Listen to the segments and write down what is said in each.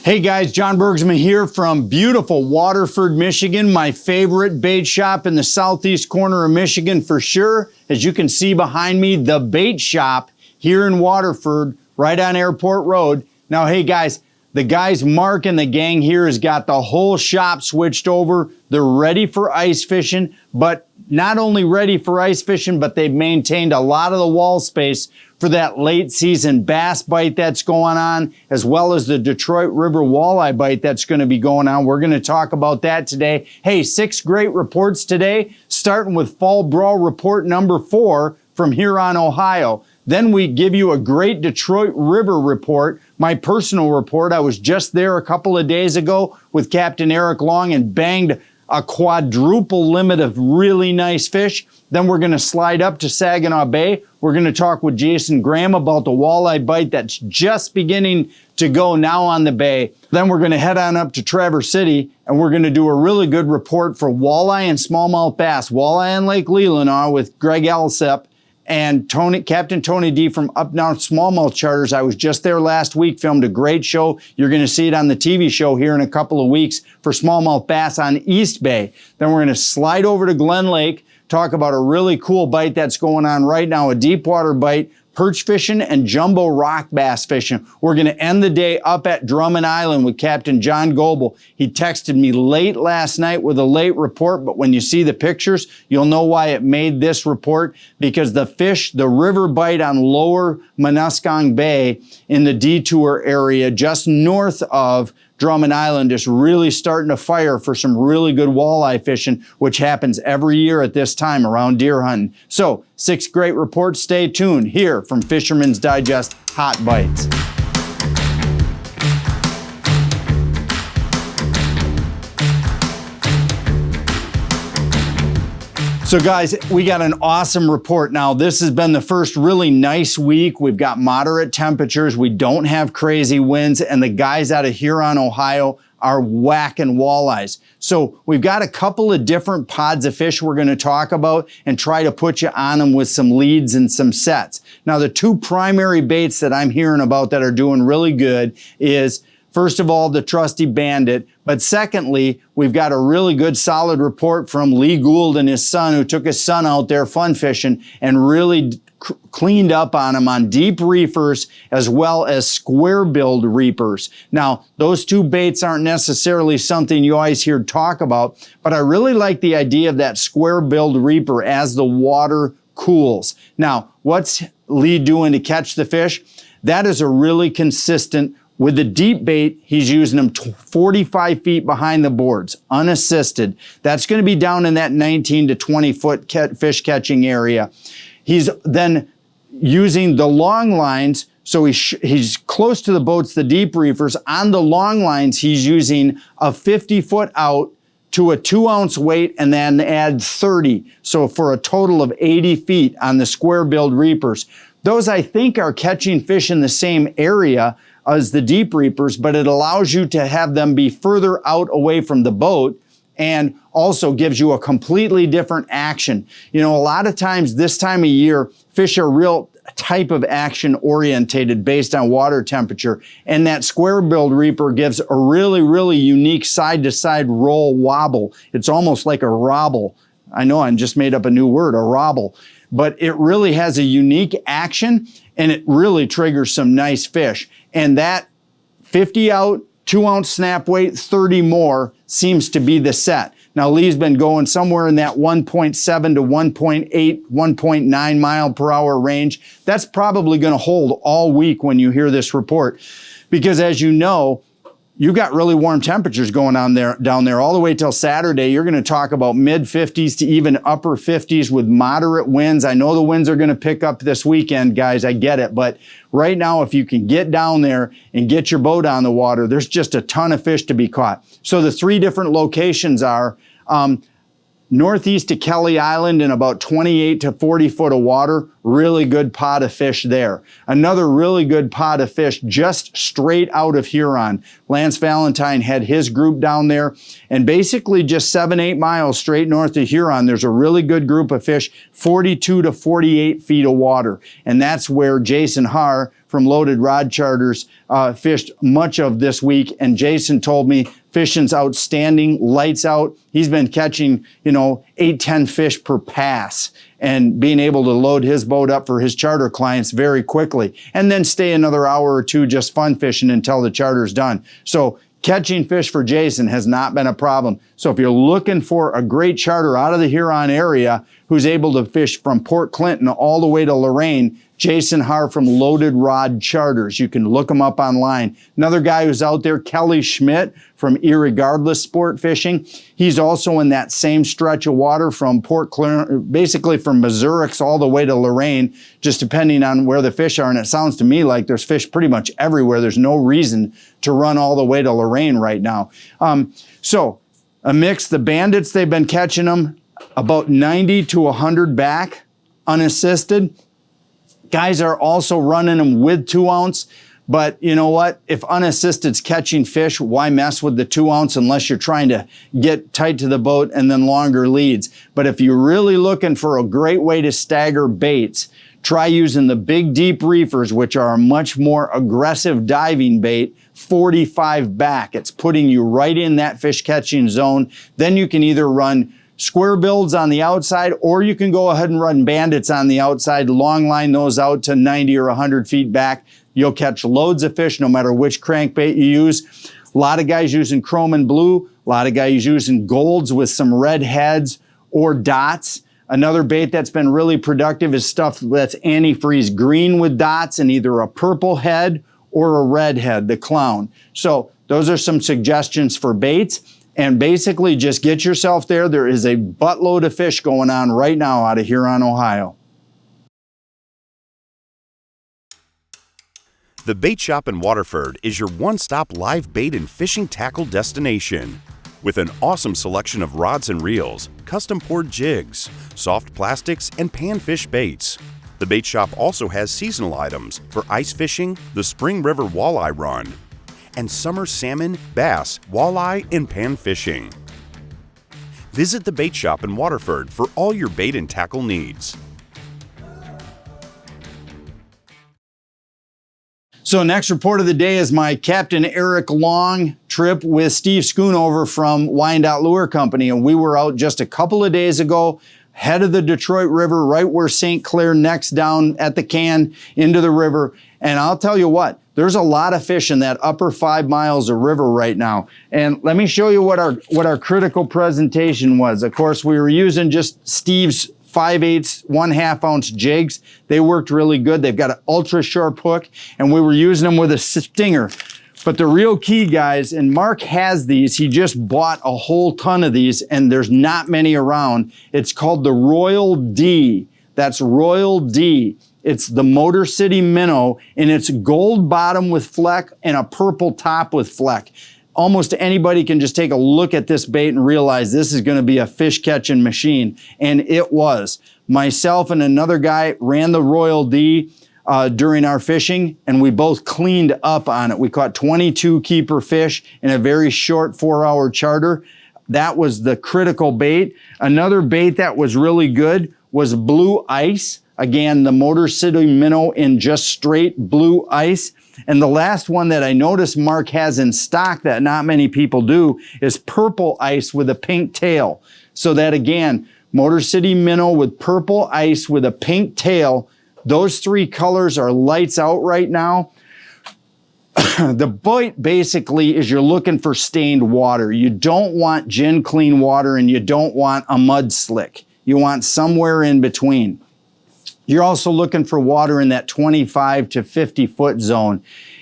Hey guys, John Bergsman here from beautiful Waterford, Michigan, my favorite bait shop in the southeast corner of Michigan for sure. As you can see behind me, the bait shop here in Waterford, right on Airport Road. Now, hey guys, the guys Mark and the gang here has got the whole shop switched over. They're ready for ice fishing, but not only ready for ice fishing, but they've maintained a lot of the wall space for that late season bass bite that's going on, as well as the Detroit River walleye bite that's going to be going on. We're going to talk about that today. Hey, 6 great reports today, starting with Fall Brawl Report number 4 from Huron, Ohio. Then we give you a great Detroit River report, my personal report. I was just there a couple of days ago with Captain Eric Long and banged a quadruple limit of really nice fish. Then we're going to slide up to Saginaw Bay. We're going to talk with Jason Graham about the walleye bite that's just beginning to go now on the bay. Then we're going to head on up to Traverse City and we're going to do a really good report for walleye and smallmouth bass. Walleye on Lake Leelanau with Greg Alsep and Captain Tony D from Up North Smallmouth Charters. I was just there last week, filmed a great show. You're going to see it on the TV show here in a couple of weeks for smallmouth bass on East Bay. Then we're going to slide over to Glen Lake, talk about a really cool bite that's going on right now, a deep water bite, perch fishing and jumbo rock bass fishing. We're going to end the day up at Drummond Island with Captain John Goebel. He texted me late last night with a late report, but when you see the pictures, you'll know why it made this report, because the fish, the river bite on lower Muskong Bay in the Detour area just north of Drummond Island is really starting to fire for some really good walleye fishing, which happens every year at this time around deer hunting. So 6 great reports. Stay tuned here from Fisherman's Digest Hot Bites. So guys, we got an awesome report. Now, this has been the first really nice week. We've got moderate temperatures. We don't have crazy winds, and the guys out of Huron, Ohio are whacking walleyes. So we've got a couple of different pods of fish we're going to talk about and try to put you on them with some leads and some sets. Now, the 2 primary baits that I'm hearing about that are doing really good is, first of all, the trusty Bandit. But secondly, we've got a really good solid report from Lee Gould and his son, who took his son out there fun fishing and really cleaned up on them on deep reefers as well as square-billed reapers. Now, those 2 baits aren't necessarily something you always hear talk about, but I really like the idea of that square-billed reaper as the water cools. Now, what's Lee doing to catch the fish? That is a really consistent. With the deep bait, he's using them 45 feet behind the boards, unassisted. That's going to be down in that 19 to 20 foot fish catching area. He's then using the long lines, so he's close to the boats, the deep reefers. On the long lines, he's using a 50 foot out to a 2-ounce weight and then add 30. So for a total of 80 feet on the square-billed reapers. Those, I think, are catching fish in the same area as the deep reapers, but it allows you to have them be further out away from the boat and also gives you a completely different action. You know, a lot of times this time of year, fish are real type of action orientated based on water temperature, and that square-billed reaper gives a really, really unique side-to-side roll wobble. It's almost like a robble. I know I just made up a new word, a robble. But it really has a unique action and it really triggers some nice fish. And that 50 out, 2-ounce snap weight, 30 more seems to be the set. Now, Lee's been going somewhere in that 1.7 to 1.8, 1.9 mile per hour range. That's probably going to hold all week when you hear this report. Because as you know, you've got really warm temperatures going on down there all the way till Saturday. You're going to talk about mid 50s to even upper 50s with moderate winds. I know the winds are going to pick up this weekend, guys. I get it. But right now, if you can get down there and get your boat on the water, there's just a ton of fish to be caught. So the 3 different locations are northeast of Kelly Island in about 28 to 40 foot of water, really good pot of fish there. Another really good pot of fish just straight out of Huron. Lance Valentine had his group down there, and basically just 7-8 miles straight north of Huron, there's a really good group of fish, 42 to 48 feet of water. And that's where Jason Haar from Loaded Rod Charters fished much of this week. And Jason told me fishing's outstanding, lights out. He's been catching, 8-10 fish per pass and being able to load his boat up for his charter clients very quickly and then stay another hour or two just fun fishing until the charter's done. So catching fish for Jason has not been a problem. So if you're looking for a great charter out of the Huron area who's able to fish from Port Clinton all the way to Lorain, Jason Haar from Loaded Rod Charters. You can look him up online. Another guy who's out there, Kelly Schmidt from Irregardless Sport Fishing. He's also in that same stretch of water from Port Clinton, basically from Missouri all the way to Lorain, just depending on where the fish are. And it sounds to me like there's fish pretty much everywhere. There's no reason to run all the way to Lorain right now. So a mix, the bandits, they've been catching them about 90 to 100 back, unassisted. Guys are also running them with 2 ounce, but you know what? If unassisted's catching fish, why mess with the 2 ounce unless you're trying to get tight to the boat and then longer leads? But if you're really looking for a great way to stagger baits, try using the big deep reefers, which are a much more aggressive diving bait, 45 back. It's putting you right in that fish catching zone. Then you can either run square builds on the outside, or you can go ahead and run bandits on the outside, long line those out to 90 or 100 feet back. You'll catch loads of fish no matter which crankbait you use. A lot of guys using chrome and blue, a lot of guys using golds with some red heads or dots. Another bait that's been really productive is stuff that's antifreeze green with dots and either a purple head or a red head, the clown. So those are some suggestions for baits. And basically just get yourself there. There is a buttload of fish going on right now out of Huron, Ohio. The Bait Shop in Waterford is your one-stop live bait and fishing tackle destination. With an awesome selection of rods and reels, custom-poured jigs, soft plastics, and panfish baits. The Bait Shop also has seasonal items for ice fishing, the Spring River Walleye Run, and summer salmon, bass, walleye, and pan fishing. Visit the Bait Shop in Waterford for all your bait and tackle needs. So next report of the day is my Captain Eric Long trip with Steve Schoonover from Wyandotte Lure Company. And we were out just a couple of days ago, head of the Detroit River, right where St. Clair necks down at the can into the river. And I'll tell you what, there's a lot of fish in that upper 5 miles of river right now. And let me show you what our critical presentation was. Of course, we were using just Steve's 5/8, 1/2 ounce jigs. They worked really good. They've got an ultra sharp hook, and we were using them with a stinger. But the real key, guys, and Mark has these, he just bought a whole ton of these, and there's not many around. It's called the Royal D. That's Royal D. It's the Motor City Minnow, and it's gold bottom with fleck and a purple top with fleck. Almost anybody can just take a look at this bait and realize this is going to be a fish catching machine. And it was. Myself and another guy ran the Royal D during our fishing, and we both cleaned up on it. We caught 22 keeper fish in a very short 4-hour charter. That was the critical bait. Another bait that was really good was blue ice. Again, the Motor City Minnow in just straight blue ice. And the last one that I noticed Mark has in stock that not many people do is purple ice with a pink tail. So that again, Motor City Minnow with purple ice with a pink tail. Those 3 colors are lights out right now. The bite basically is you're looking for stained water. You don't want gin clean water and you don't want a mud slick. You want somewhere in between. You're also looking for water in that 25 to 50 foot zone.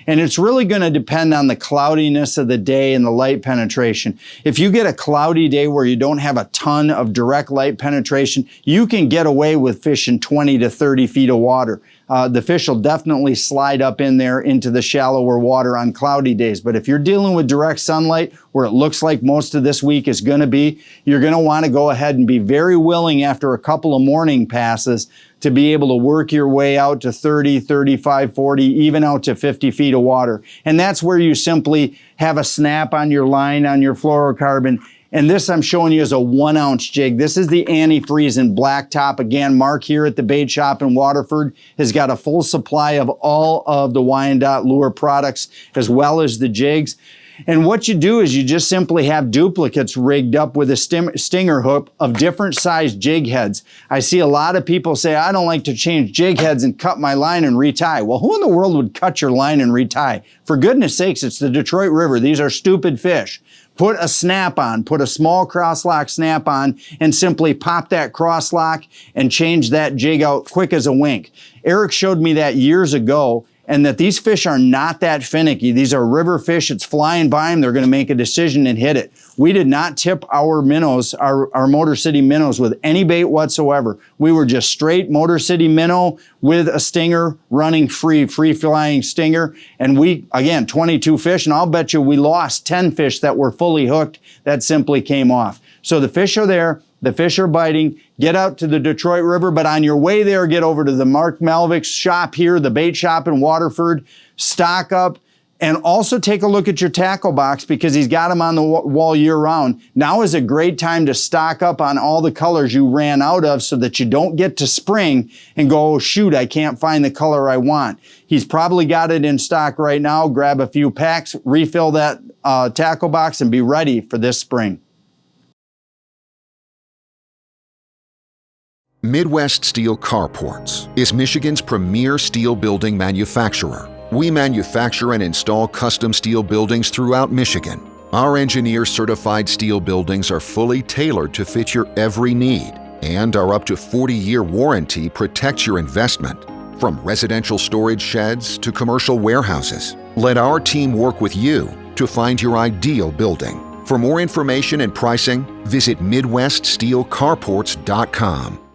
And it's really going to depend on the cloudiness of the day and the light penetration. If you get a cloudy day where you don't have a ton of direct light penetration, you can get away with fishing 20 to 30 feet of water. The fish will definitely slide up in there into the shallower water on cloudy days. But if you're dealing with direct sunlight, where it looks like most of this week is going to be, you're going to want to go ahead and be very willing after a couple of morning passes to be able to work your way out to 30, 35, 40, even out to 50 feet of water. And that's where you simply have a snap on your line on your fluorocarbon. And this I'm showing you is a 1 ounce jig. This is the antifreeze in blacktop. Again, Mark here at the bait shop in Waterford has got a full supply of all of the Wyandotte lure products as well as the jigs. And what you do is you just simply have duplicates rigged up with a stinger hook of different size jig heads. I see a lot of people say, I don't like to change jig heads and cut my line and retie. Well, who in the world would cut your line and retie? For goodness sakes, it's the Detroit River. These are stupid fish. Put a snap on, put a small crosslock snap on, and simply pop that crosslock and change that jig out quick as a wink. Eric showed me that years ago, and that these fish are not that finicky. These are river fish. It's flying by them. They're going to make a decision and hit it. We did not tip our minnows, our Motor City minnows, with any bait whatsoever. We were just straight Motor City minnow with a stinger running free flying stinger. And we, again, 22 fish, and I'll bet you we lost 10 fish that were fully hooked that simply came off. So the fish are there. The fish are biting. Get out to the Detroit River, but on your way there, get over to the Mark Malvik's shop here, the bait shop in Waterford. Stock up, and also take a look at your tackle box because he's got them on the wall year round. Now is a great time to stock up on all the colors you ran out of so that you don't get to spring and go, oh shoot, I can't find the color I want. He's probably got it in stock right now. Grab a few packs, refill that tackle box, and be ready for this spring. Midwest Steel Carports is Michigan's premier steel building manufacturer. We manufacture and install custom steel buildings throughout Michigan. Our engineer-certified steel buildings are fully tailored to fit your every need, and our up to 40-year warranty protects your investment. From residential storage sheds to commercial warehouses, let our team work with you to find your ideal building. For more information and pricing, visit MidwestSteelCarports.com.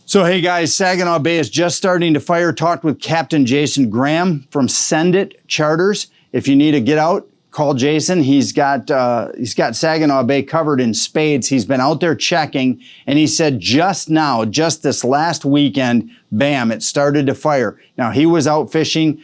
So hey guys, Saginaw Bay is just starting to fire. Talked with Captain Jason Graham from Send It Charters. If you need to get out, call Jason. He's got Saginaw Bay covered in spades. He's been out there checking, and he said just this last weekend, bam, it started to fire. Now he was out fishing,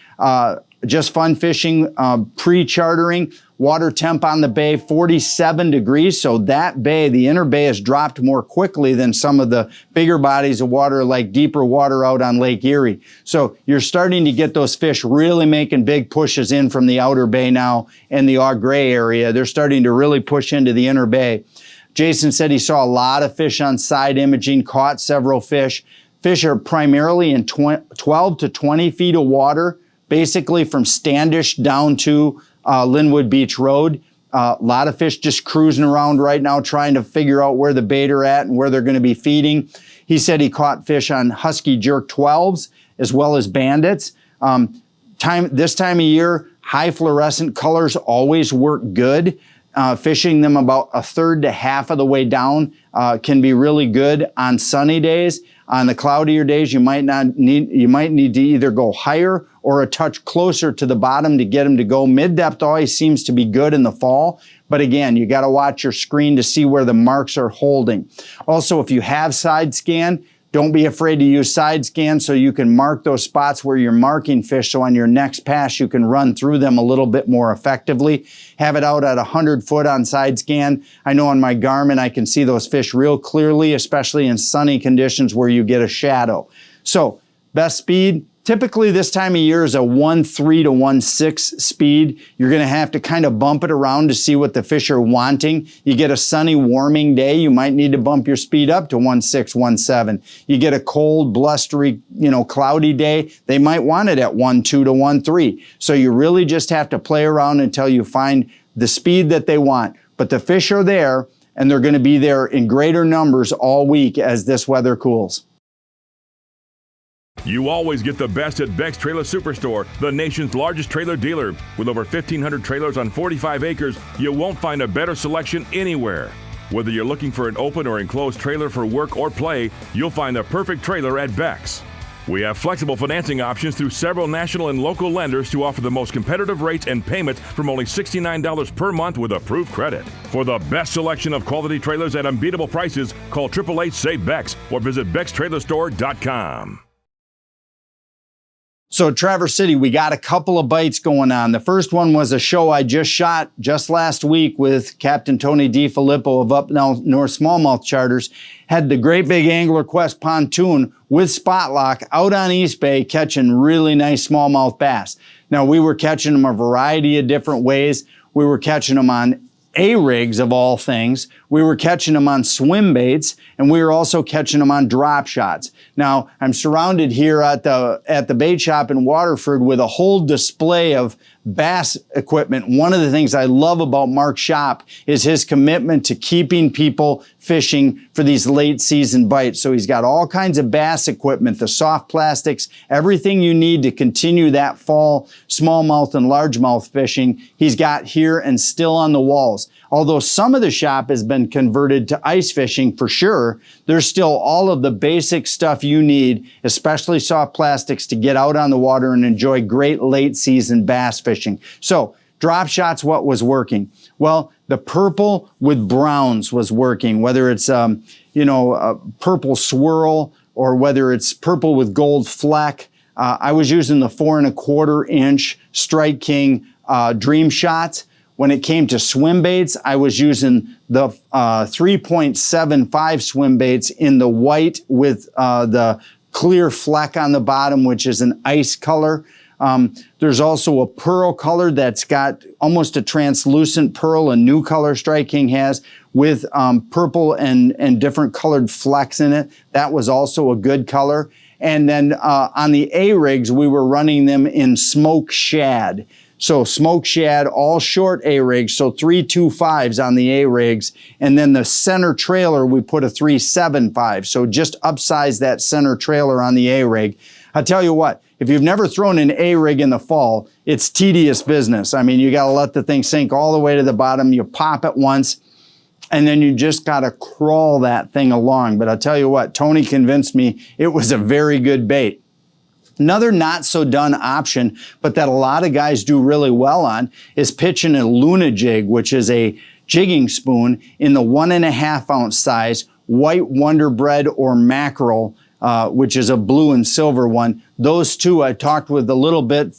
just fun fishing, pre-chartering. Water temp on the bay, 47 degrees. So that bay, the inner bay, has dropped more quickly than some of the bigger bodies of water, like deeper water out on Lake Erie. So you're starting to get those fish really making big pushes in from the outer bay now and the Au Gres area. They're starting to really push into the inner bay. Jason said he saw a lot of fish on side imaging, caught several fish. Fish are primarily in 12 to 20 feet of water, basically from Standish down to Linwood Beach Road. A lot of fish just cruising around right now trying to figure out where the bait are at and where they're going to be feeding. He said he caught fish on Husky Jerk 12s as well as bandits. This time of year, high fluorescent colors always work good. Fishing them about a third to half of the way down can be really good on sunny days. On the cloudier days, you might need to either go higher or a touch closer to the bottom to get them to go. Mid-depth always seems to be good in the fall, but again, you got to watch your screen to see where the marks are holding. Also, if you have side scan, don't be afraid to use side scan so you can mark those spots where you're marking fish, so on your next pass you can run through them a little bit more effectively. Have it out at 100 foot on side scan. I know on my Garmin I can see those fish real clearly, especially in sunny conditions where you get a shadow. So, best speed, typically this time of year is a 1.3 to 1.6 speed. You're going to have to kind of bump it around to see what the fish are wanting. You get a sunny, warming day, you might need to bump your speed up to 1.6, 1.7. You get a cold, blustery, cloudy day, they might want it at 1.2 to 1.3. So you really just have to play around until you find the speed that they want. But the fish are there, and they're going to be there in greater numbers all week as this weather cools. You always get the best at Beck's Trailer Superstore, the nation's largest trailer dealer. With over 1,500 trailers on 45 acres, you won't find a better selection anywhere. Whether you're looking for an open or enclosed trailer for work or play, you'll find the perfect trailer at Beck's. We have flexible financing options through several national and local lenders to offer the most competitive rates and payments from only $69 per month with approved credit. For the best selection of quality trailers at unbeatable prices, call 888-SAVE-BECKS or visit BecksTrailerStore.com. So Traverse City, we got a couple of bites going on. The first one was a show I just shot just last week with Captain Tony DiFilippo of Up North Smallmouth Charters. Had the Great Big Angler Quest pontoon with spot lock out on East Bay catching really nice smallmouth bass. Now, we were catching them a variety of different ways. We were catching them on A-rigs of all things. We were catching them on swim baits, and we were also catching them on drop shots. Now, I'm surrounded here at the bait shop in Waterford with a whole display of bass equipment. One of the things I love about Mark's shop is his commitment to keeping people fishing for these late season bites. So he's got all kinds of bass equipment, the soft plastics, everything you need to continue that fall smallmouth and largemouth fishing he's got here and still on the walls. Although some of the shop has been converted to ice fishing for sure, there's still all of the basic stuff you need, especially soft plastics, to get out on the water and enjoy great late season bass fishing. So drop shots, what was working? Well, the purple with browns was working, whether it's, a purple swirl or whether it's purple with gold fleck. I was using the 4 1/4 inch Strike King Dream Shots. When it came to swim baits, I was using the 3.75 swim baits in the white with the clear fleck on the bottom, which is an ice color. There's also a pearl color that's got almost a translucent pearl, a new color Strike King has, with purple and different colored flecks in it. That was also a good color. And then on the A-rigs, we were running them in smoke shad. So smoke shad, all short A-rigs, so 3.25s on the A-rigs. And then the center trailer, we put a 3.75. So just upsize that center trailer on the A-rig. I tell you what, if you've never thrown an A-rig in the fall, it's tedious business. I mean, you got to let the thing sink all the way to the bottom. You pop it once, and then you just got to crawl that thing along. But I'll tell you what, Tony convinced me it was a very good bait. Another not so done option, but that a lot of guys do really well on, is pitching a Luna jig, which is a jigging spoon in the 1.5 ounce size, white Wonder Bread or mackerel, which is a blue and silver one. Those two I talked with a little bit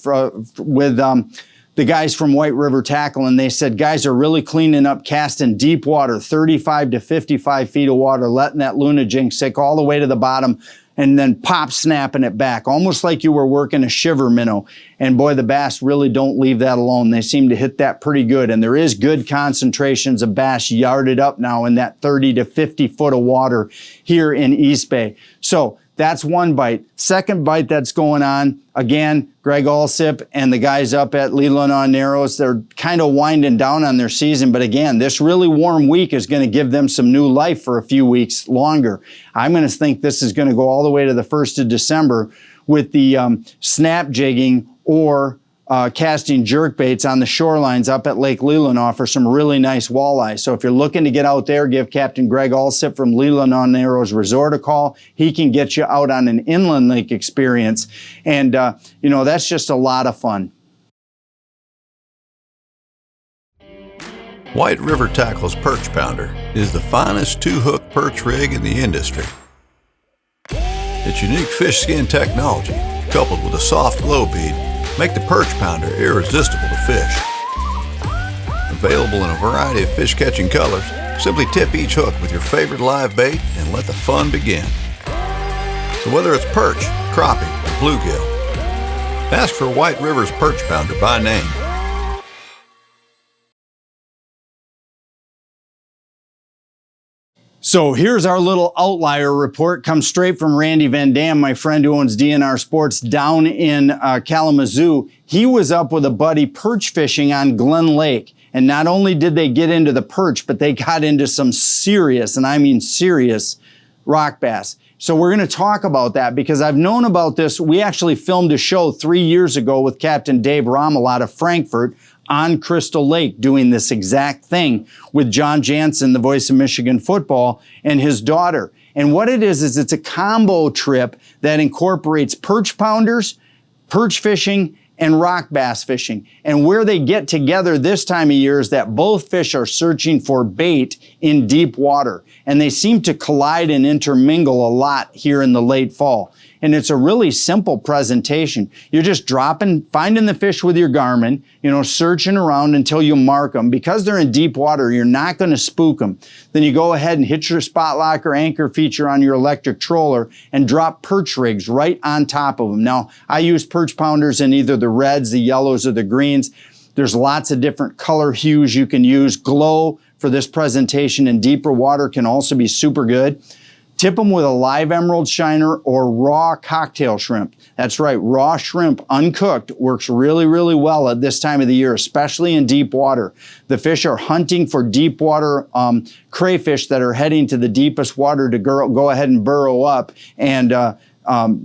with the guys from White River Tackle, and they said guys are really cleaning up casting deep water, 35 to 55 feet of water, letting that Luna jig sink all the way to the bottom, and then pop snapping it back, almost like you were working a shiver minnow. And boy, the bass really don't leave that alone. They seem to hit that pretty good. And there is good concentrations of bass yarded up now in that 30 to 50 foot of water here in East Bay. So that's one bite. Second bite that's going on, again, Greg Alsip and the guys up at Leland on Narrows, they're kind of winding down on their season. But again, this really warm week is going to give them some new life for a few weeks longer. I'm going to think this is going to go all the way to the 1st of December with the snap jigging or casting jerk baits on the shorelines up at Lake Leelanau for some really nice walleye. So if you're looking to get out there, give Captain Greg Alsip from Leland on Narrows Resort a call. He can get you out on an inland lake experience. And, that's just a lot of fun. White River Tackle's Perch Pounder is the finest 2-hook perch rig in the industry. Its unique fish skin technology, coupled with a soft glow bead, make the Perch Pounder irresistible to fish. Available in a variety of fish-catching colors, simply tip each hook with your favorite live bait and let the fun begin. So whether it's perch, crappie, or bluegill, ask for White River's Perch Pounder by name. So here's our little outlier report. Comes straight from Randy Van Dam, my friend who owns DNR Sports down in Kalamazoo. He was up with a buddy perch fishing on Glen Lake. And not only did they get into the perch, but they got into some serious, and I mean serious, rock bass. So we're going to talk about that because I've known about this. We actually filmed a show 3 years ago with Captain Dave Rommel out of Frankfurt on Crystal Lake doing this exact thing with John Jansen, the voice of Michigan football, and his daughter. And what it is it's a combo trip that incorporates perch pounders, perch fishing, and rock bass fishing. And where they get together this time of year is that both fish are searching for bait in deep water. And they seem to collide and intermingle a lot here in the late fall. And it's a really simple presentation. You're just finding the fish with your Garmin, searching around until you mark them. Because they're in deep water, you're not going to spook them. Then you go ahead and hit your spot lock or anchor feature on your electric troller and drop perch rigs right on top of them. Now, I use perch pounders in either the reds, the yellows, or the greens. There's lots of different color hues you can use. Glow for this presentation in deeper water can also be super good. Tip them with a live emerald shiner or raw cocktail shrimp. That's right, raw shrimp, uncooked, works really, really well at this time of the year, especially in deep water. The fish are hunting for deep water crayfish that are heading to the deepest water to go ahead and burrow up and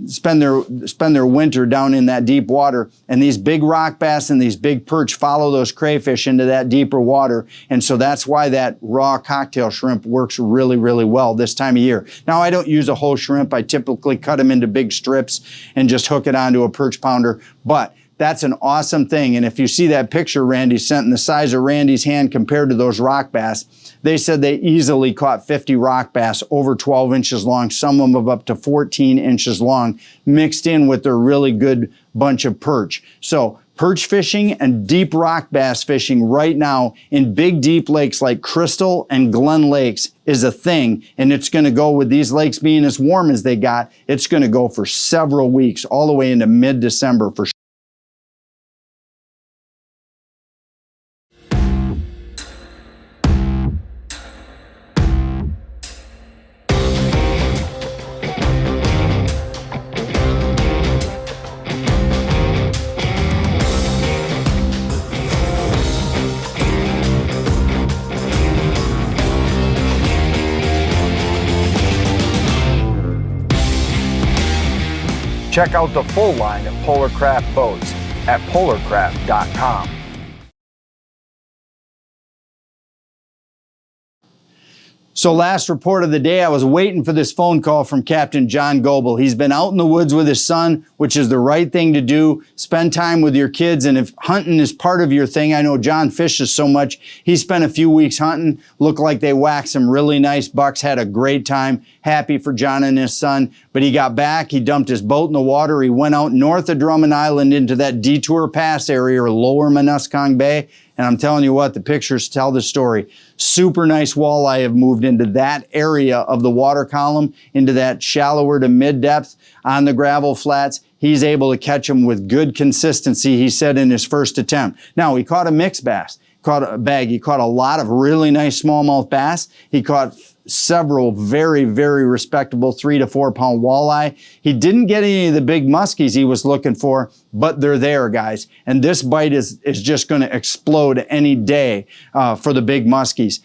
spend their winter down in that deep water. And these big rock bass and these big perch follow those crayfish into that deeper water. And so that's why that raw cocktail shrimp works really, really well this time of year. Now, I don't use a whole shrimp. I typically cut them into big strips and just hook it onto a perch pounder. But that's an awesome thing. And if you see that picture Randy sent in the size of Randy's hand compared to those rock bass, they said they easily caught 50 rock bass over 12 inches long, some of them up to 14 inches long, mixed in with their really good bunch of perch. So perch fishing and deep rock bass fishing right now in big deep lakes like Crystal and Glen Lakes is a thing. And it's going to go, with these lakes being as warm as they got, it's going to go for several weeks, all the way into mid-December for sure. Check out the full line of Polar Kraft Boats at polarcraft.com. So last report of the day, I was waiting for this phone call from Captain John Goebel. He's been out in the woods with his son, which is the right thing to do. Spend time with your kids. And if hunting is part of your thing, I know John fishes so much. He spent a few weeks hunting, looked like they whacked some really nice bucks, had a great time. Happy for John and his son. But he got back, he dumped his boat in the water. He went out north of Drummond Island into that Detour Pass area or lower Saginaw Bay. And I'm telling you what, the pictures tell the story. Super nice walleye have moved into that area of the water column, into that shallower to mid depth on the gravel flats. He's able to catch them with good consistency, he said, in his first attempt. Now, he caught a mixed bass, caught a bag. He caught a lot of really nice smallmouth bass. He caught several very, very respectable 3 to 4 pound walleye. He didn't get any of the big muskies he was looking for, but they're there, guys. And this bite is just going to explode any day for the big muskies.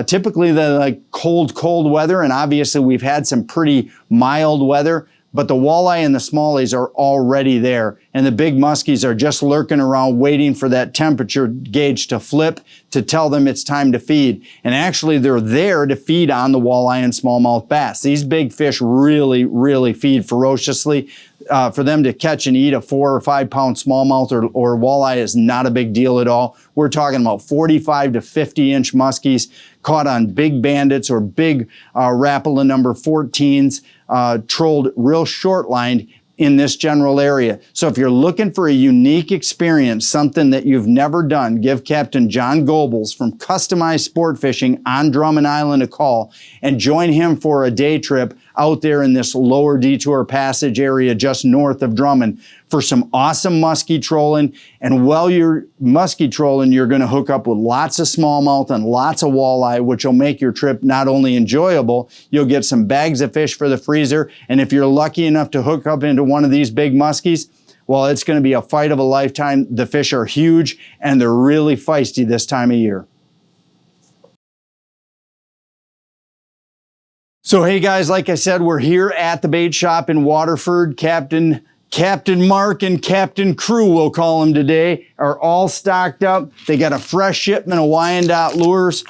Typically, they're like cold weather, and obviously we've had some pretty mild weather. But the walleye and the smallies are already there. And the big muskies are just lurking around waiting for that temperature gauge to flip to tell them it's time to feed. And actually they're there to feed on the walleye and smallmouth bass. These big fish really, really feed ferociously. For them to catch and eat a 4 or 5 pound smallmouth or walleye is not a big deal at all. We're talking about 45 to 50 inch muskies caught on big bandits or big Rapala number 14s, trolled real short lined in this general area. So if you're looking for a unique experience, something that you've never done, give Captain John Goebel from Customized Sport Fishing on Drummond Island a call and join him for a day trip out there in this lower Detour Passage area just north of Drummond for some awesome muskie trolling. And while you're muskie trolling, you're going to hook up with lots of smallmouth and lots of walleye, which will make your trip not only enjoyable, you'll get some bags of fish for the freezer. And if you're lucky enough to hook up into one of these big muskies, well, it's going to be a fight of a lifetime. The fish are huge and they're really feisty this time of year. So hey guys, like I said, we're here at the bait shop in Waterford. Captain Mark and Captain Crew, we'll call him today, are all stocked up. They got a fresh shipment of Wyandotte Lures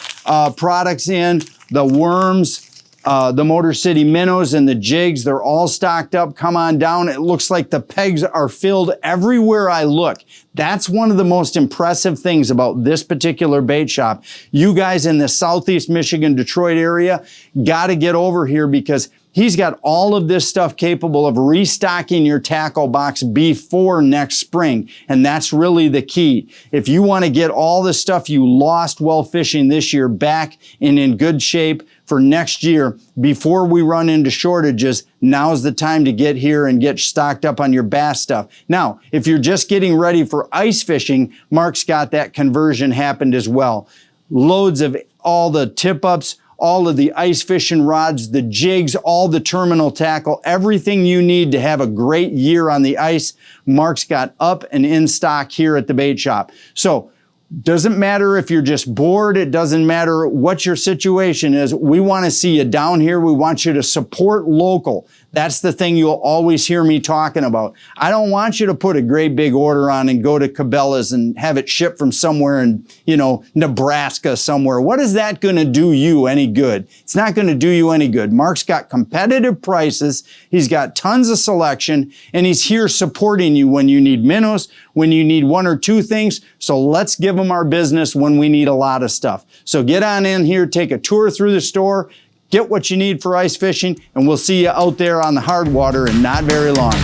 products in, the worms, the Motor City minnows and the jigs. They're all stocked up. Come on down. It looks like the pegs are filled everywhere I look. That's one of the most impressive things about this particular bait shop. You guys in the Southeast Michigan, Detroit area, got to get over here because he's got all of this stuff capable of restocking your tackle box before next spring. And that's really the key. If you want to get all the stuff you lost while fishing this year back and in good shape for next year, before we run into shortages, now's the time to get here and get stocked up on your bass stuff. Now, if you're just getting ready for ice fishing, Mark's got that conversion happened as well. Loads of all the tip-ups, all of the ice fishing rods, the jigs, all the terminal tackle, everything you need to have a great year on the ice, Mark's got up and in stock here at the bait shop. So, doesn't matter if you're just bored, it doesn't matter what your situation is. We want to see you down here. We want you to support local. That's the thing you'll always hear me talking about. I don't want you to put a great big order on and go to Cabela's and have it shipped from somewhere in, Nebraska somewhere. What is that going to do you any good? It's not going to do you any good. Mark's got competitive prices. He's got tons of selection, and he's here supporting you when you need minnows, when you need one or two things. So let's give him our business when we need a lot of stuff. So get on in here, take a tour through the store, get what you need for ice fishing, and we'll see you out there on the hard water in not very long.